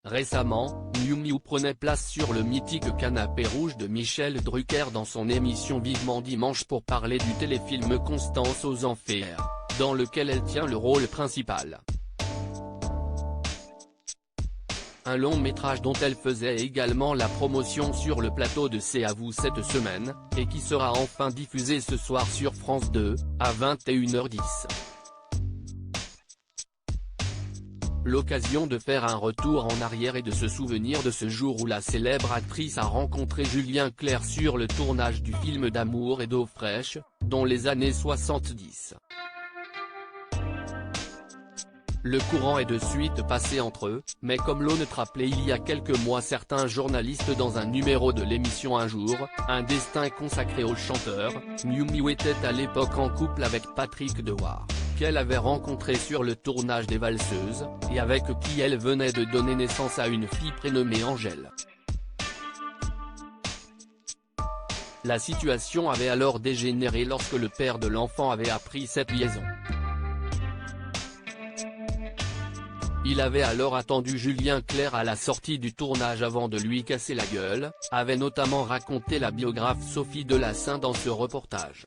Récemment, Miou Miou prenait place sur le mythique canapé rouge de Michel Drucker dans son émission Vivement Dimanche pour parler du téléfilm Constance aux Enfers, dans lequel elle tient le rôle principal. Un long métrage dont elle faisait également la promotion sur le plateau de C'est à vous cette semaine, et qui sera enfin diffusé ce soir sur France 2, à 21h10. L'occasion de faire un retour en arrière et de se souvenir de ce jour où la célèbre actrice a rencontré Julien Clerc sur le tournage du film d'amour et d'eau fraîche, dans les années 70. Le courant est de suite passé entre eux, mais comme l'on a rappelé il y a quelques mois certains journalistes dans un numéro de l'émission Un jour, un destin consacré au chanteur, Miou Miou était à l'époque en couple avec Patrick Dewar, qu'elle avait rencontré sur le tournage des Valseuses, et avec qui elle venait de donner naissance à une fille prénommée Angèle. La situation avait alors dégénéré lorsque le père de l'enfant avait appris cette liaison. Il avait alors attendu Julien Clerc à la sortie du tournage avant de lui casser la gueule, avait notamment raconté la biographe Sophie Delassin dans ce reportage.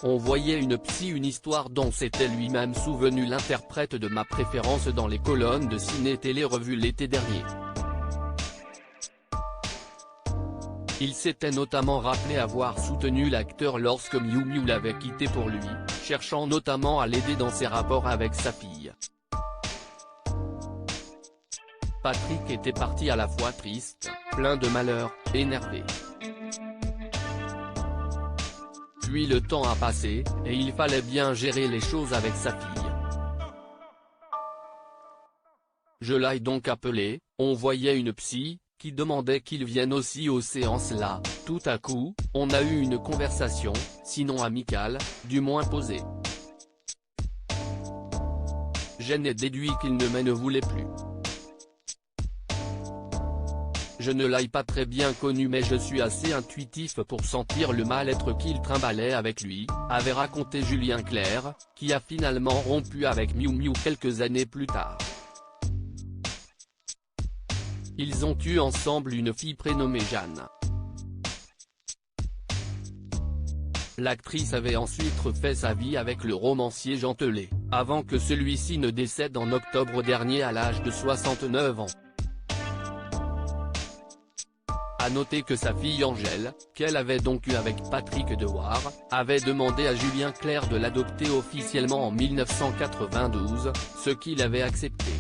On voyait une psy, une histoire dont s'était lui-même souvenu l'interprète de Ma préférence dans les colonnes de Ciné-Télé Revue l'été dernier. Il s'était notamment rappelé avoir soutenu l'acteur lorsque Miou Miou l'avait quitté pour lui, cherchant notamment à l'aider dans ses rapports avec sa fille. Patrick était parti à la fois triste, plein de malheur, énervé. Puis le temps a passé, et il fallait bien gérer les choses avec sa fille. Je l'ai donc appelé, on voyait une psy, qui demandait qu'il vienne aussi aux séances là. Tout à coup, on a eu une conversation, sinon amicale, du moins posée. J'en ai déduit qu'il ne me voulait plus. Je ne l'ai pas très bien connu mais je suis assez intuitif pour sentir le mal-être qu'il trimballait avec lui, avait raconté Julien Clerc, qui a finalement rompu avec Miou Miou quelques années plus tard. Ils ont eu ensemble une fille prénommée Jeanne. L'actrice avait ensuite refait sa vie avec le romancier Jean Telet, avant que celui-ci ne décède en octobre dernier à l'âge de 69 ans. A noter que sa fille Angèle, qu'elle avait donc eue avec Patrick Dewar, avait demandé à Julien Clerc de l'adopter officiellement en 1992, ce qu'il avait accepté.